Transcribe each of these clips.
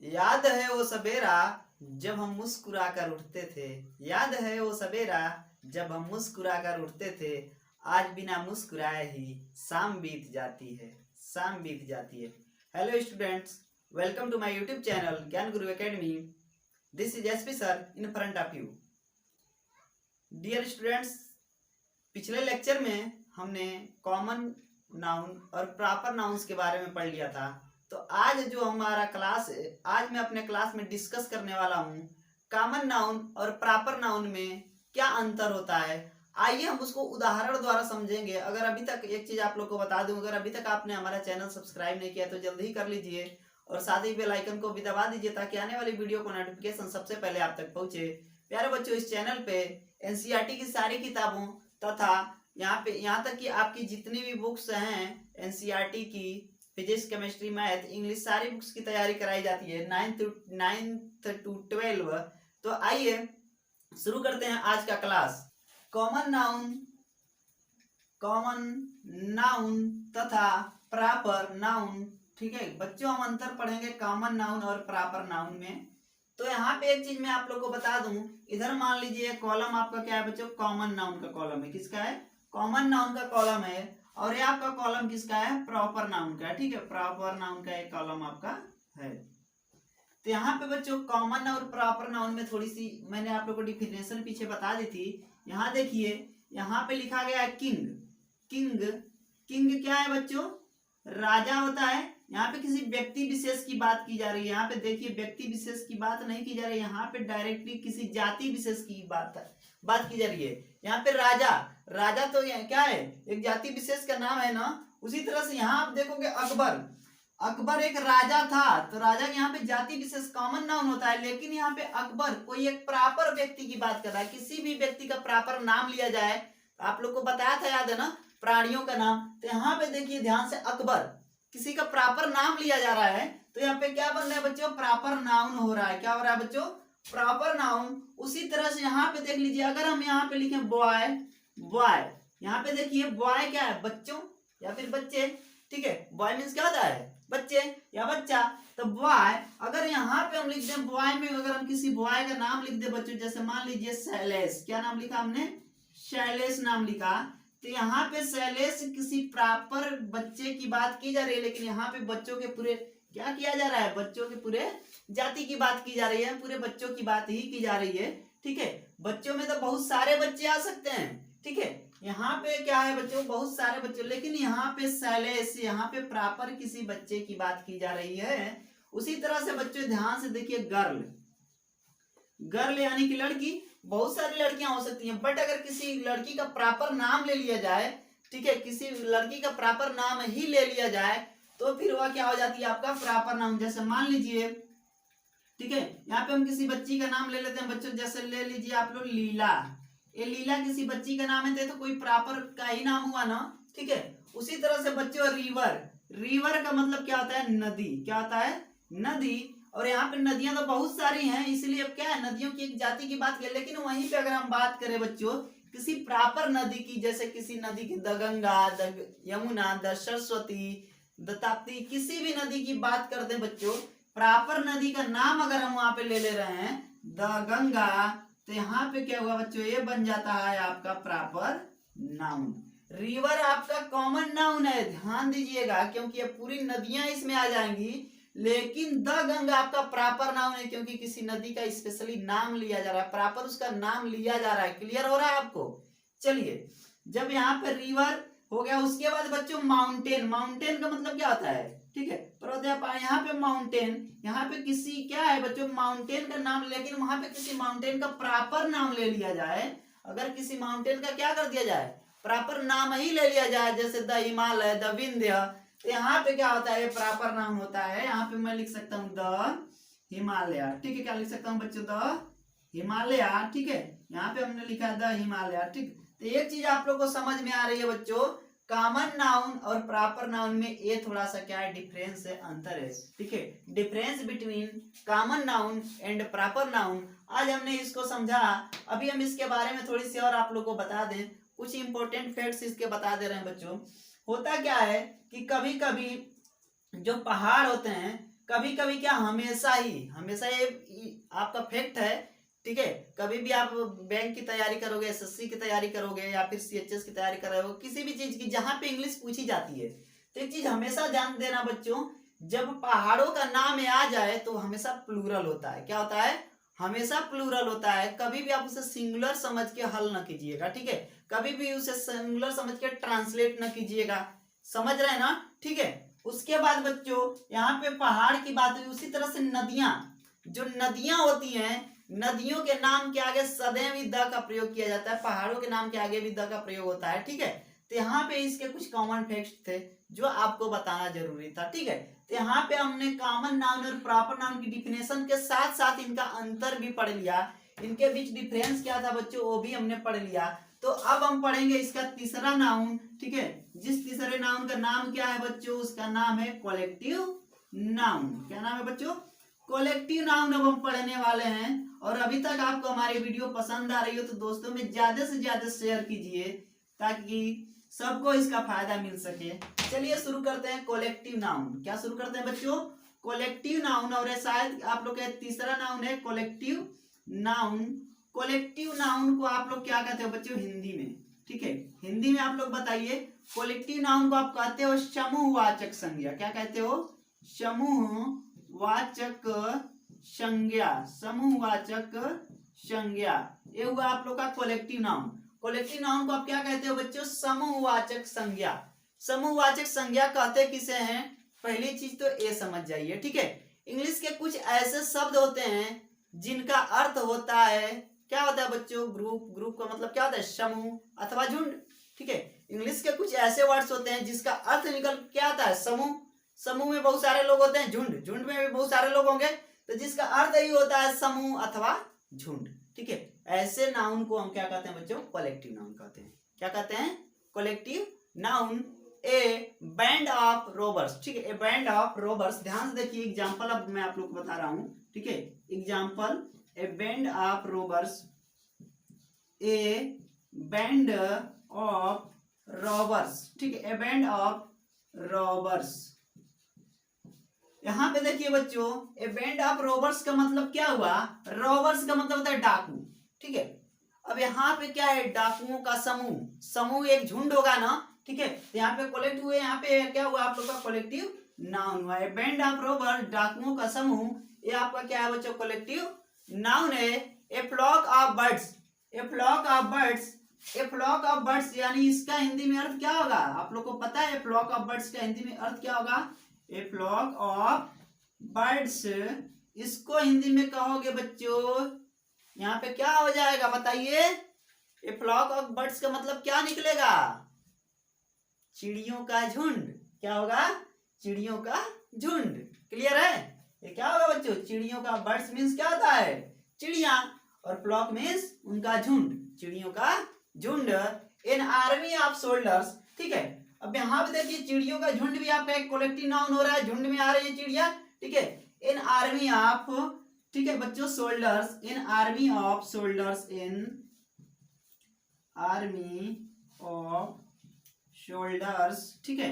याद है वो सवेरा जब हम मुस्कुरा कर उठते थे। याद है वो सवेरा जब हम मुस्कुरा कर उठते थे। आज बिना मुस्कुराए ही शाम बीत जाती है। शाम बीत जाती है। Hello students, welcome to my YouTube channel Gyan Guru academy. This is SP sir in front of you. Dear students, पिछले लेक्चर में हमने कॉमन नाउन और प्रॉपर नाउन्स के बारे में पढ़ लिया था। तो आज जो हमारा क्लास है, आज मैं अपने क्लास में डिस्कस करने वाला हूँ कॉमन नाउन और प्रॉपर नाउन में क्या अंतर होता है। आइए हम उसको उदाहरण द्वारा समझेंगे। अगर अभी तक एक चीज आप लोग को बता दूं, अगर अभी तक आपने हमारा चैनल सब्सक्राइब नहीं किया तो जल्दी ही कर लीजिए और साथ ही बेल आइकन को भी दबा दीजिए ताकि आने वाली वीडियो को नोटिफिकेशन सबसे पहले आप तक पहुंचे। प्यारे बच्चों, इस चैनल पे एनसीईआरटी की सारी किताबों तथा यहाँ तक कि आपकी जितनी भी बुक्स हैं एनसीईआरटी की, फिजिक्स, केमिस्ट्री, मैथ, इंग्लिश, सारी बुक्स की तैयारी कराई जाती है 9th to 12। तो आइए शुरू करते हैं आज का क्लास। कॉमन नाउन तथा प्रॉपर नाउन। ठीक है बच्चों, हम अंतर पढ़ेंगे कॉमन नाउन और प्रॉपर नाउन में। तो यहाँ पे एक चीज मैं आप लोग को बता दूं, इधर मान लीजिए कॉलम आपका क्या है बच्चों, कॉमन नाउन का कॉलम है। किसका है? कॉमन नाउन का कॉलम है। और ये आपका कॉलम किसका है? प्रॉपर नाउन का। ठीक है, प्रॉपर नाउन का एक कॉलम आपका है। तो यहाँ पे बच्चों कॉमन और प्रॉपर नाउन में थोड़ी सी मैंने आप लोग को डिफिनेशन पीछे बता दी थी। यहाँ देखिए, यहाँ पे लिखा गया है किंग। किंग किंग क्या है बच्चों? राजा होता है। यहाँ पे किसी व्यक्ति विशेष की बात की जा रही है। यहाँ पे देखिए व्यक्ति विशेष की बात नहीं की जा रही है, यहाँ पे डायरेक्टली किसी जाति विशेष की बात की जा रही है। यहाँ पे राजा तो क्या है? एक जाति विशेष का नाम है ना। उसी तरह से यहाँ आप देखोगे अकबर एक राजा था, तो राजा यहाँ पे जाति विशेष कॉमन नाउन होता है। लेकिन यहाँ पे अकबर कोई एक प्रॉपर व्यक्ति की बात कर रहा है। किसी भी व्यक्ति का प्रॉपर नाम लिया जाए, आप लोग को बताया था, याद है ना, प्राणियों का नाम। तो यहाँ पे देखिए ध्यान से, अकबर किसी का प्रॉपर नाम लिया जा रहा है, तो यहाँ पे क्या बन रहा है बच्चों? प्रॉपर नाउन हो रहा है। क्या हो रहा है बच्चों? Proper noun. उसी तरह से यहाँ पे देख लीजिए, अगर हम यहाँ पे लिखें बॉय, यहाँ पे देखिए बॉय क्या है? बच्चों या फिर बच्चे। ठीक है, बॉय मीन्स क्या होता है? बच्चे या बच्चा। तो बॉय, अगर यहाँ पे हम लिख दें बॉय में, अगर हम किसी बॉय का नाम लिख दे बच्चों, जैसे मान लीजिए शैलेश। क्या नाम लिखा हमने? शैलेश नाम लिखा। तो यहाँ पे शैलेश किसी प्रॉपर बच्चे की बात की जा रही है, लेकिन यहाँ पे बच्चों के पूरे क्या किया जा रहा है? बच्चों के पूरे जाति की बात की जा रही है, पूरे बच्चों की बात ही की जा रही है। ठीक है, बच्चों में तो बहुत सारे बच्चे आ सकते हैं। ठीक है, यहाँ पे क्या है बच्चों? बहुत सारे बच्चे, लेकिन यहाँ पे शैलेश, यहाँ पे प्रॉपर किसी बच्चे की बात की जा रही है। उसी तरह से बच्चों ध्यान से देखिए, गर्ल यानी कि लड़की। बहुत सारी लड़कियां हो सकती हैं, बट अगर किसी लड़की का प्रॉपर नाम ले लिया जाए, ठीक है, किसी लड़की का प्रॉपर नाम ही ले लिया जाए, तो फिर वह क्या हो जाती है? आपका प्रॉपर नाम। जैसे मान लीजिए, ठीक है, यहाँ पे हम किसी बच्ची का नाम ले लेते हैं बच्चों। जैसे ले लीजिए आप लोग लीला। ये लीला किसी बच्ची का नाम है, तो कोई प्रॉपर का ही नाम हुआ ना। ठीक है, उसी तरह से बच्चों रिवर का मतलब क्या होता है? नदी। क्या होता है? नदी। और यहाँ पे नदियां तो बहुत सारी हैं, इसलिए अब क्या है, नदियों की एक जाति की बात करें। लेकिन वहीं पे अगर हम बात करें बच्चों किसी प्रॉपर नदी की, जैसे किसी नदी की the Ganga, the Yamuna, the Saraswati, the Tapti, किसी भी नदी की बात करते हैं बच्चों, प्रॉपर नदी का नाम अगर हम वहां पे ले रहे हैं द गंगा, तो यहाँ पे क्या हुआ बच्चों? ये बन जाता है आपका प्रॉपर नाउन। रिवर आपका कॉमन नाउन है, ध्यान दीजिएगा, क्योंकि ये पूरी नदियां इसमें आ जाएंगी। लेकिन द गंगा आपका प्रॉपर नाउन है, क्योंकि किसी नदी का स्पेशली नाम लिया जा रहा है, प्रॉपर उसका नाम लिया जा रहा है। क्लियर हो रहा है आपको? चलिए, जब यहाँ पे रिवर हो गया, उसके बाद बच्चों माउंटेन का मतलब क्या होता है? ठीक है, यहाँ पे माउंटेन, यहाँ पे किसी क्या है बच्चों? माउंटेन का नाम, लेकिन वहां पे किसी माउंटेन का प्रॉपर नाम ले लिया जाए। अगर किसी माउंटेन का क्या कर दिया जाए? प्रॉपर नाम ही ले लिया जाए, जैसे द हिमालय, द विंध्य, तो यहाँ पे क्या होता है? प्रॉपर नाम होता है। यहाँ पे मैं लिख सकता हूँ द हिमालय। ठीक है, क्या लिख सकता हूँ बच्चों? द हिमालय। ठीक है, यहाँ पे हमने लिखा है द हिमालय। ठीक, तो एक चीज आप लोग को समझ में आ रही है बच्चों, कॉमन नाउन और प्रॉपर नाउन में ये थोड़ा सा क्या है? डिफरेंस है, अंतर है। ठीक है, difference between common noun and proper noun, आज हमने इसको समझा। अभी हम इसके बारे में थोड़ी सी और आप लोग को बता दें, कुछ इंपॉर्टेंट फैक्ट्स इसके बता दे रहे हैं बच्चों। होता क्या है कि कभी कभी जो पहाड़ होते हैं, कभी कभी क्या, हमेशा ही, हमेशा ये आपका फैक्ट है, ठीक है। कभी भी आप बैंक की तैयारी करोगे, एसएससी की तैयारी करोगे, या फिर सीएचएस की तैयारी कर रहे हो, किसी भी चीज की जहां पे इंग्लिश पूछी जाती है, तो एक चीज हमेशा ध्यान देना बच्चों, जब पहाड़ों का नाम आ जाए तो हमेशा प्लूरल होता है। क्या होता है? हमेशा प्लूरल होता है। कभी भी आप उसे सिंगुलर समझ के हल न कीजिएगा, ठीक है। कभी भी उसे सिंगुलर समझ के ट्रांसलेट न कीजिएगा, समझ रहे हैं ना, ठीक है। उसके बाद बच्चों यहाँ पे पहाड़ की बात हुई, उसी तरह से नदियां, जो नदियां होती हैं, नदियों के नाम के आगे सदैव ही द का प्रयोग किया जाता है, पहाड़ों के नाम के आगे भी द का प्रयोग होता है, ठीक है। तो यहाँ पे इसके कुछ कॉमन फैक्ट्स थे जो आपको बताना जरूरी था, ठीक है। तो यहाँ पे हमने कॉमन नाउन और प्रॉपर नाउन की डिफिनेशन के साथ साथ इनका अंतर भी पढ़ लिया, इनके बीच डिफरेंस क्या था बच्चों वो भी हमने पढ़ लिया। तो अब हम पढ़ेंगे इसका तीसरा नाउन, ठीक है। जिस तीसरे नाउन का नाम क्या है बच्चों, उसका नाम है कलेक्टिव नाउन। क्या नाम है बच्चों? कलेक्टिव नाउन अब हम पढ़ने वाले हैं। और अभी तक आपको हमारी वीडियो पसंद आ रही हो तो दोस्तों में ज्यादा से ज्यादा शेयर कीजिए ताकि सबको इसका फायदा मिल सके। चलिए शुरू करते हैं कलेक्टिव नाउन। क्या शुरू करते हैं बच्चों? Collective noun. और शायद आप लोग का तीसरा नाउन है कलेक्टिव नाउन। कलेक्टिव नाउन को आप लोग क्या कहते हो बच्चों हिंदी में, ठीक है। हिंदी में आप लोग बताइए, कलेक्टिव नाउन को आप कहते हो समूहवाचक संज्ञा। क्या कहते हो? समूहवाचक संज्ञा। समूहवाचक संज्ञा, ये हुआ आप लोग का कलेक्टिव नाउन। कलेक्टिव नाउन को आप क्या कहते हो बच्चों? समूहवाचक संज्ञा। समूहवाचक संज्ञा कहते किसे हैं? पहली चीज तो ये समझ जाइए, ठीक है। इंग्लिश के कुछ ऐसे शब्द होते हैं जिनका अर्थ होता है, क्या होता है बच्चों? ग्रुप। ग्रुप का मतलब क्या होता है? समूह अथवा झुंड, ठीक है। इंग्लिश के कुछ ऐसे वर्ड्स होते हैं जिसका अर्थ निकल क्या आता है? समूह। समूह में बहुत सारे लोग होते हैं, झुंड। झुंड में भी बहुत सारे लोग होंगे, तो जिसका अर्थ यही होता है समूह अथवा झुंड, ठीक है। ऐसे नाउन को हम क्या कहते हैं बच्चों? कलेक्टिव नाउन कहते हैं। क्या कहते हैं? Collective noun. A band of robbers, ठीक है। ए बैंड ऑफ रोबर्स, ध्यान से देखिए एग्जांपल अब मैं आप लोग को बता रहा हूं, ठीक है। Example, A band of robbers. A band of robbers, ठीक है। A band of robbers. यहां पे देखिए बच्चों, ए बैंड ऑफ रॉबर्स का मतलब क्या हुआ? रॉबर्स का मतलब होता है डाकू, ठीक है। अब यहाँ पे क्या है? डाकुओं का समूह। समूह एक झुंड होगा ना, ठीक है। यहाँ पे कलेक्ट हुए, यहाँ पे क्या हुआ आप लोग का? कलेक्टिव नाउन हुआ। ए बैंड ऑफ रॉबर्स, डाकुओं का समूह, ये आपका क्या है बच्चों? कलेक्टिव नाउन है। A flock of birds. A flock of birds. A flock of birds यानी इसका हिंदी में अर्थ क्या होगा? आप लोग को पता है फ्लॉक ऑफ बर्ड्स का हिंदी में अर्थ क्या होगा? ए फ्लॉक ऑफ बर्ड्स, इसको हिंदी में कहोगे बच्चों, यहाँ पे क्या हो जाएगा बताइए? ए फ्लॉक ऑफ बर्ड्स का मतलब क्या निकलेगा? चिड़ियों का झुंड। क्या होगा? चिड़ियों का झुंड। क्लियर है? ये क्या होगा बच्चों? चिड़ियों का, बर्ड्स मीन्स क्या होता है? चिड़िया, और फ्लॉक मीन्स उनका झुंड, चिड़ियों का झुंड। इन आर्मी ऑफ सोल्जर्स, ठीक है। अब यहाँ पे देखिए चिड़ियों का झुंड भी आपका एक कलेक्टिव नाउन हो रहा है, झुंड में आ रही है चिड़िया, ठीक है। इन आर्मी ऑफ, ठीक है बच्चों, soldiers. In army of soldiers. In army off shoulders, ठीक है।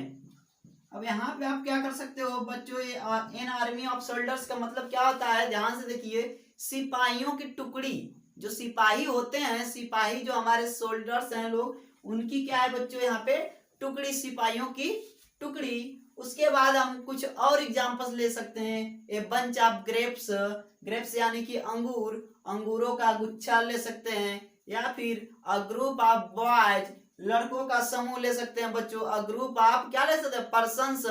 अब यहाँ पे आप क्या कर सकते हो बच्चों? ये इन आर्मी ऑफ सोल्जर्स का मतलब क्या होता है? ध्यान से देखिए, सिपाहियों की टुकड़ी। जो सिपाही होते हैं, सिपाही जो हमारे सोल्जर्स हैं लोग, उनकी क्या है बच्चों? यहाँ पे टुकड़ी, सिपाहियों की टुकड़ी। उसके बाद हम कुछ और एग्जांपल्स ले सकते हैं। A bunch of grapes. Grapes यानी कि अंगूर, अंगूरों का गुच्छा ले सकते हैं। या फिर अ ग्रुप ऑफ बॉयज, लड़कों का समूह ले सकते हैं बच्चों। अ ग्रुप ऑफ क्या ले सकते हैं? पर्सन्स,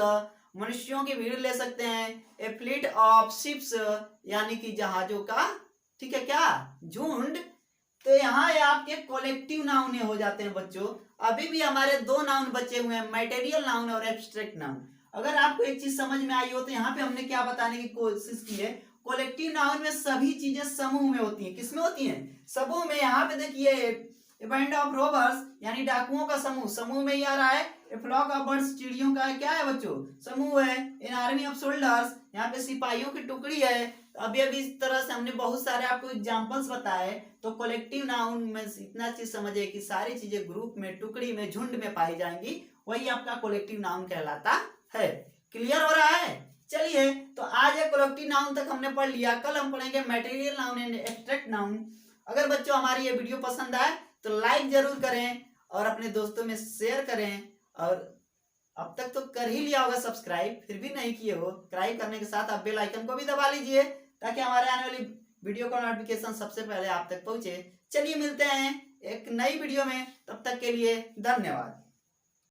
मनुष्यों की भीड़ ले सकते हैं। ए फ्लीट ऑफ शिप्स यानी कि जहाजों का, ठीक है, क्या? झुंड। तो यहाँ ये आपके कलेक्टिव नाउन हो जाते हैं बच्चों। अभी भी हमारे दो नाउन बचे हुए हैं, मटेरियल नाउन और एब्स्ट्रैक्ट नाउन। अगर आपको एक चीज समझ में आई हो तो यहाँ पे हमने क्या बताने की कोशिश की है? कलेक्टिव नाउन में सभी चीजें समूह में होती हैं। किसमें होती हैं? समूह में। यहाँ पे देखिए, ए बैंड ऑफ रोबर्स यानी डाकुओं का समूह, समूह में ही आ रहा है। ए फ्लॉक ऑफ बर्ड्स, चिड़ियों का क्या है बच्चों? समूह है। इन आर्मी ऑफ सोल्जर्स, यहाँ पे सिपाहियों की टुकड़ी है। अभी अभी इस तरह से हमने बहुत सारे आपको एग्जांपल्स बताए। तो कलेक्टिव नाउन में इतना चीज समझिए कि सारी चीजें ग्रुप में, टुकड़ी में, झुंड में पाई जाएंगी, वही आपका कलेक्टिव नाउन कहलाता है। क्लियर हो रहा है? चलिए, तो आज एक कोलेक्टिव नाउन तक हमने पढ़ लिया। कल हम पढ़ेंगे material noun and abstract noun. अगर बच्चों हमारी ये वीडियो पसंद आए तो लाइक जरूर करें और अपने दोस्तों में शेयर करें। और अब तक तो कर ही लिया होगा सब्सक्राइब, फिर भी नहीं किए हो, सब्सक्राइब करने के साथ आप बेल आइकन को भी दबा लीजिए ताकि हमारे आने वाली वीडियो का नोटिफिकेशन सबसे पहले आप तक पहुंचे। चलिए मिलते हैं एक नई वीडियो में, तब तक के लिए धन्यवाद।